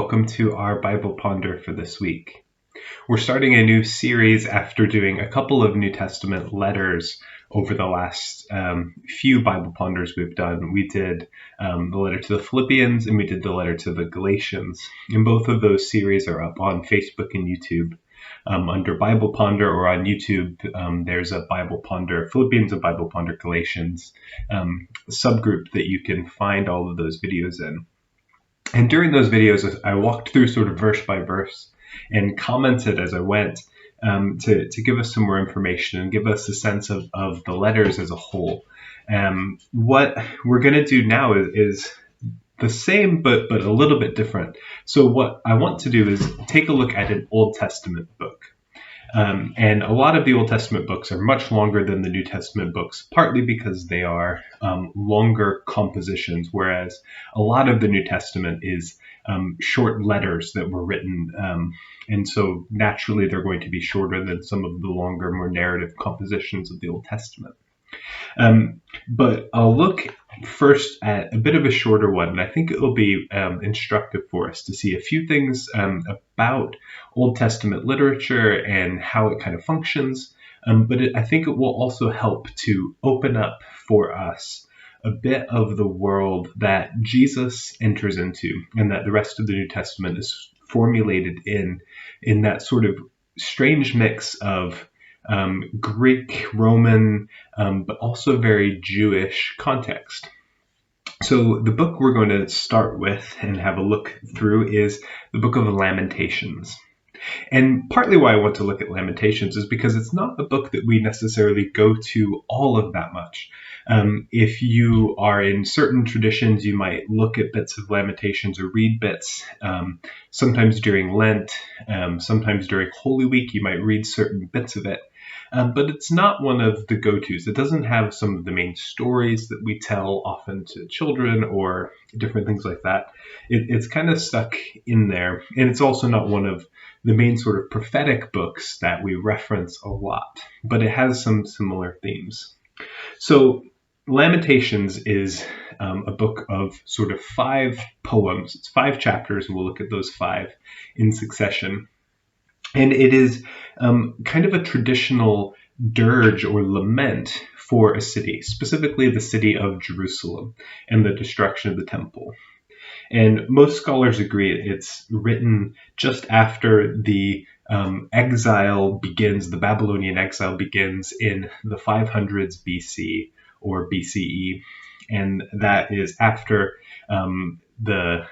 welcome to our Bible Ponder for this week. We're starting a new series after doing a couple of New Testament letters over the last few Bible Ponders we've done. We did the letter to the Philippians and we did the letter to the Galatians. And both of those series are up on Facebook and YouTube. Under Bible Ponder, or on YouTube, there's a Bible Ponder Philippians and Bible Ponder Galatians subgroup that you can find all of those videos in. And during those videos, I walked through sort of verse by verse and commented as I went to give us some more information and give us a sense of the letters as a whole. What we're going to do now is the same, but a little bit different. So what I want to do is take a look at an Old Testament book. And a lot of the Old Testament books are much longer than the New Testament books, partly because they are longer compositions, whereas a lot of the New Testament is short letters that were written. And so naturally, they're going to be shorter than some of the longer, more narrative compositions of the Old Testament. But I'll look first at a bit of a shorter one, and I think it will be instructive for us to see a few things about Old Testament literature and how it kind of functions. But I think it will also help to open up for us a bit of the world that Jesus enters into, and that the rest of the New Testament is formulated in that sort of strange mix of Greek, Roman, but also very Jewish context. So the book we're going to start with and have a look through is the Book of Lamentations. And partly why I want to look at Lamentations is because it's not a book that we necessarily go to all of that much. If you are in certain traditions, you might look at bits of Lamentations or read bits. Sometimes during Lent, sometimes during Holy Week, you might read certain bits of it. But it's not one of the go-tos. It doesn't have some of the main stories that we tell often to children or different things like that. It's kind of stuck in there. And it's also not one of the main sort of prophetic books that we reference a lot, but it has some similar themes. So Lamentations is a book of sort of 5 poems. It's 5 chapters, and we'll look at those 5 in succession. And it is kind of a traditional dirge or lament for a city, specifically the city of Jerusalem and the destruction of the temple. And most scholars agree it's written just after the exile begins, the Babylonian exile begins in the 500s BC or BCE. And that is after the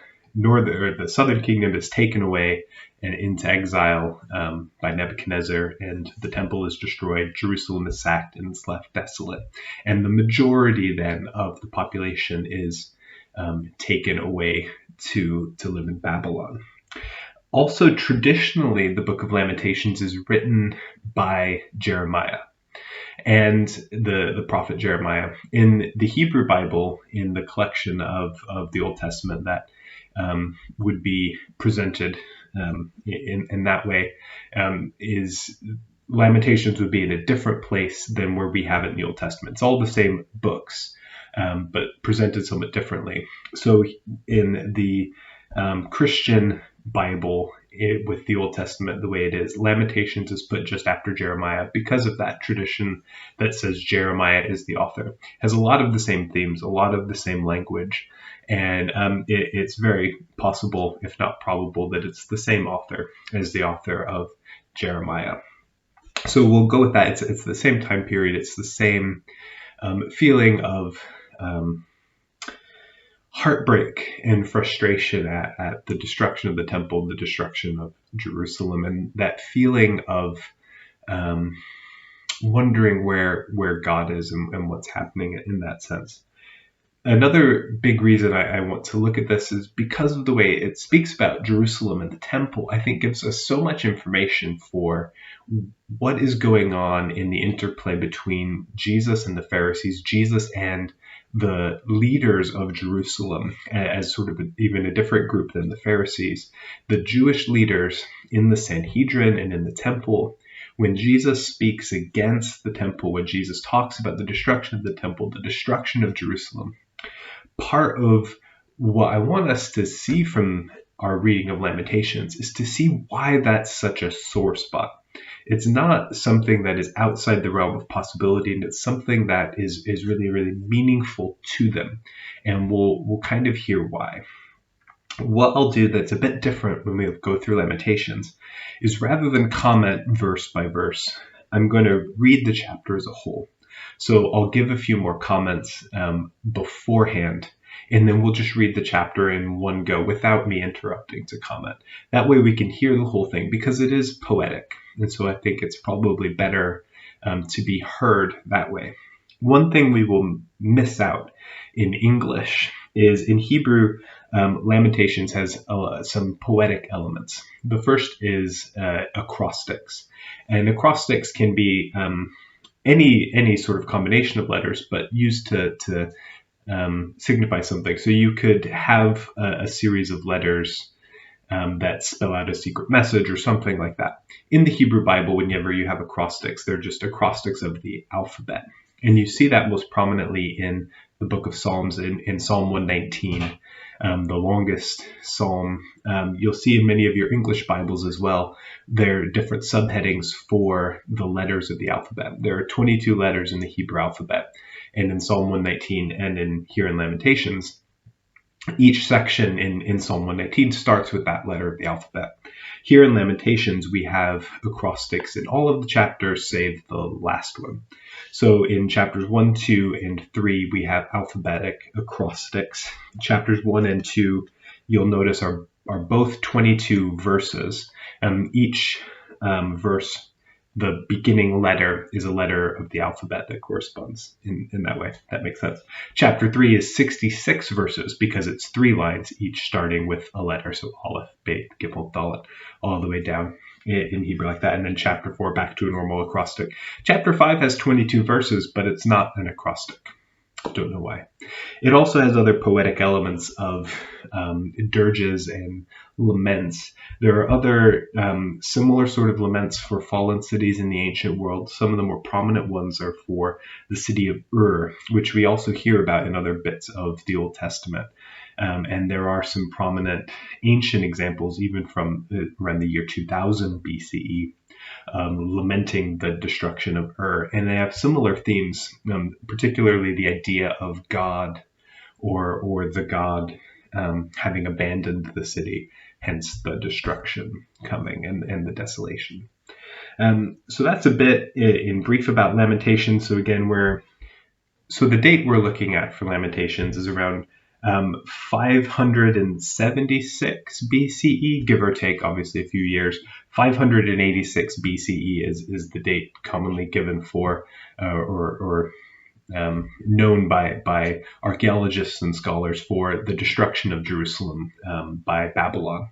southern kingdom is taken away and into exile by Nebuchadnezzar, and the temple is destroyed, Jerusalem is sacked, and it's left desolate. And the majority then of the population is taken away to live in Babylon. Also, traditionally, the Book of Lamentations is written by Jeremiah and the prophet Jeremiah. In the Hebrew Bible, in the collection of the Old Testament that would be presented in that way, is Lamentations would be in a different place than where we have it in the Old Testament. It's all the same books, but presented somewhat differently. So in the Christian Bible, with the Old Testament the way it is, Lamentations is put just after Jeremiah because of that tradition that says Jeremiah is the author. It has a lot of the same themes, a lot of the same language, and it's very possible, if not probable, that it's the same author as the author of Jeremiah. So we'll go with that. It's the same time period. It's the same feeling of heartbreak and frustration at the destruction of the temple, the destruction of Jerusalem, and that feeling of wondering where God is and what's happening in that sense. Another big reason I want to look at this is because of the way it speaks about Jerusalem and the temple. I think gives us so much information for what is going on in the interplay between Jesus and the Pharisees, Jesus and the leaders of Jerusalem, as sort of even a different group than the Pharisees. The Jewish leaders in the Sanhedrin and in the temple, when Jesus speaks against the temple, when Jesus talks about the destruction of the temple, the destruction of Jerusalem, part of what I want us to see from our reading of Lamentations is to see why that's such a sore spot. It's not something that is outside the realm of possibility, and it's something that is really, really meaningful to them. And we'll kind of hear why. What I'll do that's a bit different when we go through Lamentations is rather than comment verse by verse, I'm going to read the chapter as a whole. So I'll give a few more comments beforehand, and then we'll just read the chapter in one go without me interrupting to comment. That way we can hear the whole thing because it is poetic. And so I think it's probably better to be heard that way. One thing we will miss out in English is in Hebrew, Lamentations has some poetic elements. The first is acrostics. And acrostics can be any sort of combination of letters, but used to signify something. So you could have a series of letters that spell out a secret message or something like that. In the Hebrew Bible, whenever you have acrostics, they're just acrostics of the alphabet. And you see that most prominently in the book of Psalms, in Psalm 119, the longest psalm. You'll see in many of your English Bibles as well, there are different subheadings for the letters of the alphabet. There are 22 letters in the Hebrew alphabet. And in Psalm 119 and here in Lamentations, each section in Psalm 119 starts with that letter of the alphabet. Here in Lamentations, we have acrostics in all of the chapters save the last one. So in chapters 1, 2, and 3, we have alphabetic acrostics. Chapters 1 and 2, you'll notice, are both 22 verses. Each verse, the beginning letter is a letter of the alphabet that corresponds in that way. That makes sense. Chapter 3 is 66 verses because it's 3 lines, each starting with a letter. So Aleph, Bet, Gimel, Dalet, all the way down in Hebrew like that. And then chapter 4, back to a normal acrostic. Chapter 5 has 22 verses, but it's not an acrostic. Don't know why. It also has other poetic elements of dirges and laments. There are other similar sort of laments for fallen cities in the ancient world. Some of the more prominent ones are for the city of Ur, which we also hear about in other bits of the Old Testament. And there are some prominent ancient examples, even from around the year 2000 BCE, lamenting the destruction of Ur. And they have similar themes, particularly the idea of God or the God having abandoned the city, hence the destruction coming and the desolation. So that's a bit in brief about Lamentations. So again, the date we're looking at for Lamentations is around 576 BCE, give or take, obviously a few years. 586 BCE is the date commonly given for, or known by archaeologists and scholars for the destruction of Jerusalem by Babylon.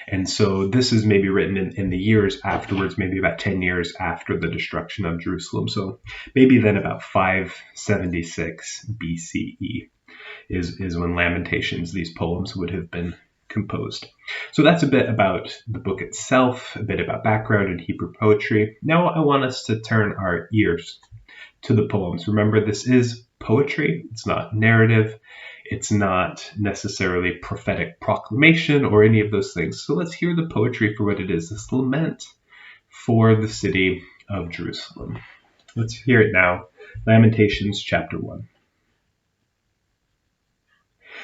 And so this is maybe written in the years afterwards, maybe about 10 years after the destruction of Jerusalem. So maybe then about 576 BCE. Is when Lamentations, these poems, would have been composed. So that's a bit about the book itself, a bit about background in Hebrew poetry. Now I want us to turn our ears to the poems. Remember, this is poetry. It's not narrative. It's not necessarily prophetic proclamation or any of those things. So let's hear the poetry for what it is, this lament for the city of Jerusalem. Let's hear it now. Lamentations chapter 1.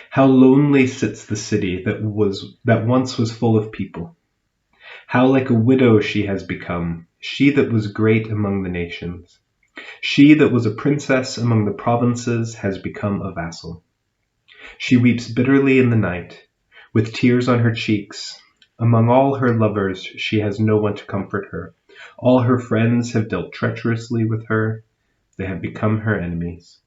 How lonely sits the city that once was full of people. How like a widow she has become, she that was great among the nations. She that was a princess among the provinces has become a vassal. She weeps bitterly in the night, with tears on her cheeks. Among all her lovers she has no one to comfort her. All her friends have dealt treacherously with her. They have become her enemies.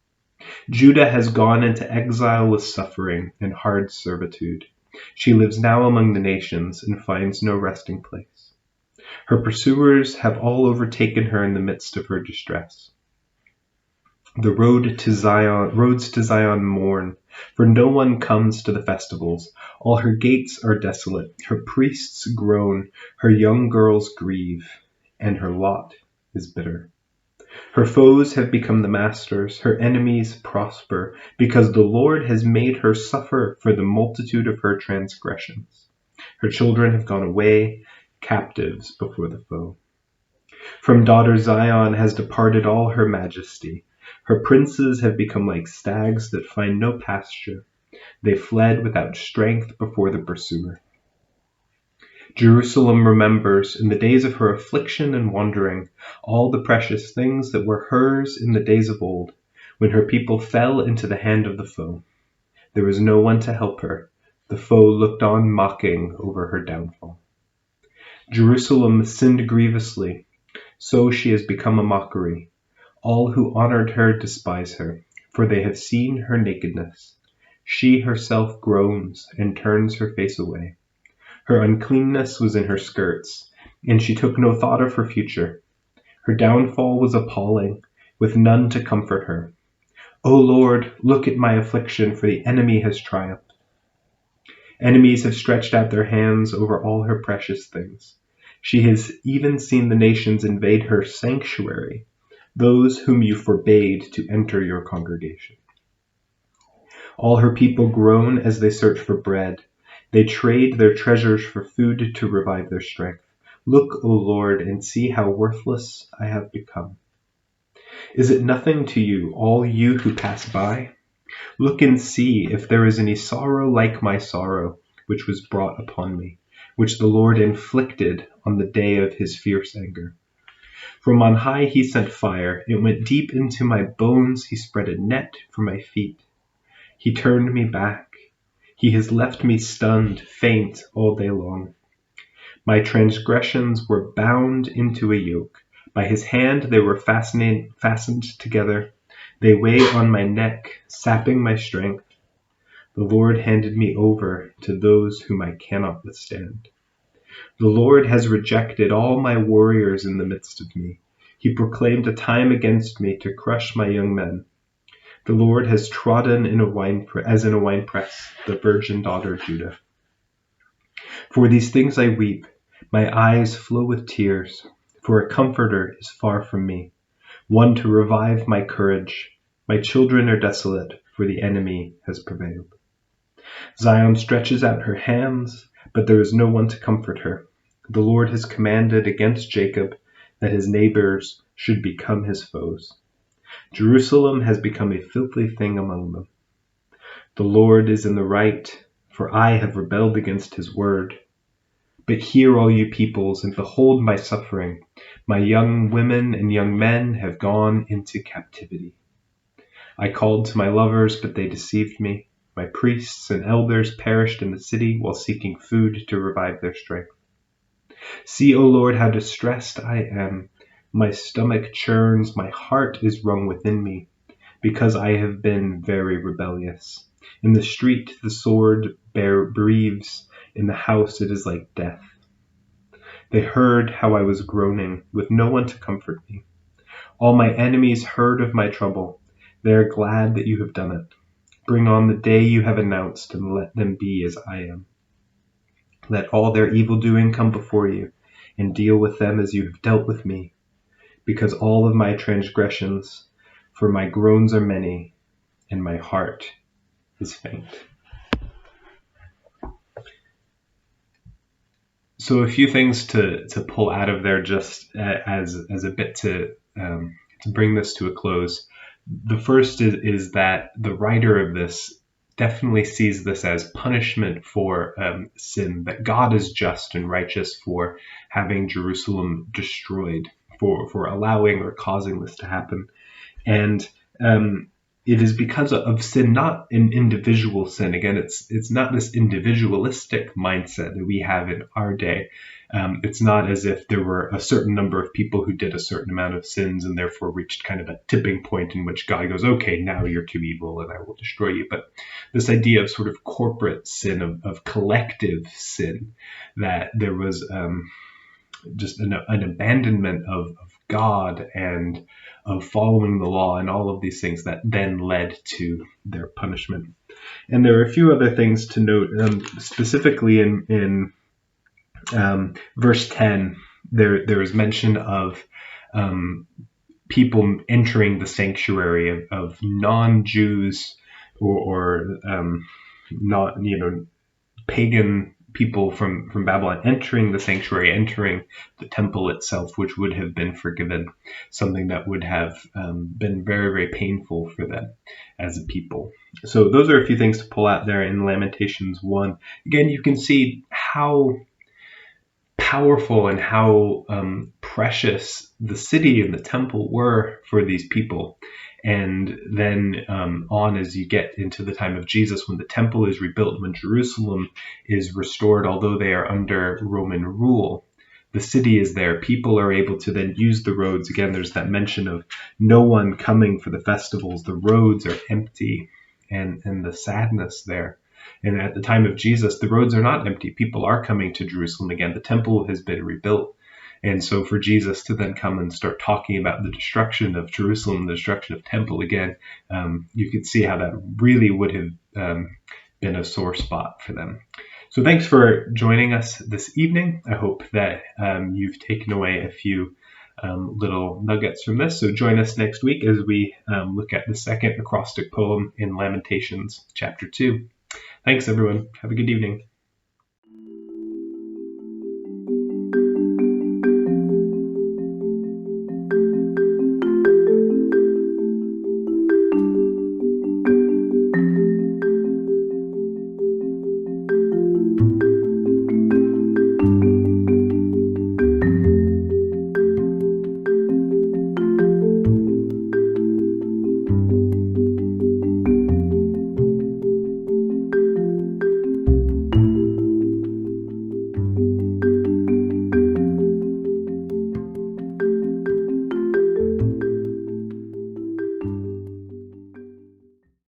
Judah has gone into exile with suffering and hard servitude. She lives now among the nations and finds no resting place. Her pursuers have all overtaken her in the midst of her distress. The roads to Zion mourn, for no one comes to the festivals. All her gates are desolate. Her priests groan, her young girls grieve, and her lot is bitter. Her foes have become the masters, her enemies prosper, because the Lord has made her suffer for the multitude of her transgressions. Her children have gone away, captives before the foe. From daughter Zion has departed all her majesty. Her princes have become like stags that find no pasture. They fled without strength before the pursuer. Jerusalem remembers, in the days of her affliction and wandering, all the precious things that were hers in the days of old, when her people fell into the hand of the foe. There was no one to help her. The foe looked on mocking over her downfall. Jerusalem sinned grievously, so she has become a mockery. All who honored her despise her, for they have seen her nakedness. She herself groans and turns her face away. Her uncleanness was in her skirts, and she took no thought of her future. Her downfall was appalling, with none to comfort her. O Lord, look at my affliction, for the enemy has triumphed. Enemies have stretched out their hands over all her precious things. She has even seen the nations invade her sanctuary, those whom you forbade to enter your congregation. All her people groan as they search for bread. They trade their treasures for food to revive their strength. Look, O Lord, and see how worthless I have become. Is it nothing to you, all you who pass by? Look and see if there is any sorrow like my sorrow, which was brought upon me, which the Lord inflicted on the day of his fierce anger. From on high he sent fire. It went deep into my bones. He spread a net for my feet. He turned me back. He has left me stunned, faint all day long. My transgressions were bound into a yoke. By his hand they were fastened together. They weigh on my neck, sapping my strength. The Lord handed me over to those whom I cannot withstand. The Lord has rejected all my warriors in the midst of me. He proclaimed a time against me to crush my young men. The Lord has trodden as in a winepress the virgin daughter Judah. For these things I weep. My eyes flow with tears, for a comforter is far from me, one to revive my courage. My children are desolate, for the enemy has prevailed. Zion stretches out her hands, but there is no one to comfort her. The Lord has commanded against Jacob that his neighbors should become his foes. Jerusalem has become a filthy thing among them. The Lord is in the right, for I have rebelled against his word. But hear, all you peoples, and behold my suffering. My young women and young men have gone into captivity. I called to my lovers, but they deceived me. My priests and elders perished in the city while seeking food to revive their strength. See, O Lord, how distressed I am. My stomach churns, my heart is wrung within me, because I have been very rebellious. In the street the sword breathes, in the house it is like death. They heard how I was groaning, with no one to comfort me. All my enemies heard of my trouble. They are glad that you have done it. Bring on the day you have announced, and let them be as I am. Let all their evil doing come before you, and deal with them as you have dealt with me, because all of my transgressions, for my groans are many, and my heart is faint. So a few things to pull out of there, just as a bit to bring this to a close. The first is that the writer of this definitely sees this as punishment for sin, that God is just and righteous for having Jerusalem destroyed, for allowing or causing this to happen. And it is because of sin, not an individual sin. Again, it's not this individualistic mindset that we have in our day. It's not as if there were a certain number of people who did a certain amount of sins and therefore reached kind of a tipping point in which God goes, okay, now you're too evil and I will destroy you. But this idea of sort of corporate sin, of collective sin, that there was just an abandonment of God and of following the law and all of these things that then led to their punishment. And there are a few other things to note, specifically in verse 10, there is mention of people entering the sanctuary of non-Jews or not, pagan people from Babylon entering the sanctuary, entering the temple itself, which would have been forgiven, something that would have been very, very painful for them as a people. So those are a few things to pull out there in Lamentations 1. Again, you can see how powerful and how precious the city and the temple were for these people. And then on as you get into the time of Jesus, when the temple is rebuilt, when Jerusalem is restored, although they are under Roman rule, the city is there. People are able to then use the roads. Again, there's that mention of no one coming for the festivals. The roads are empty, and the sadness there. And at the time of Jesus, the roads are not empty. People are coming to Jerusalem again. The temple has been rebuilt. And so for Jesus to then come and start talking about the destruction of Jerusalem, the destruction of temple again, you could see how that really would have been a sore spot for them. So thanks for joining us this evening. I hope that you've taken away a few little nuggets from this. So join us next week as we look at the second acrostic poem in Lamentations, chapter 2. Thanks, everyone. Have a good evening.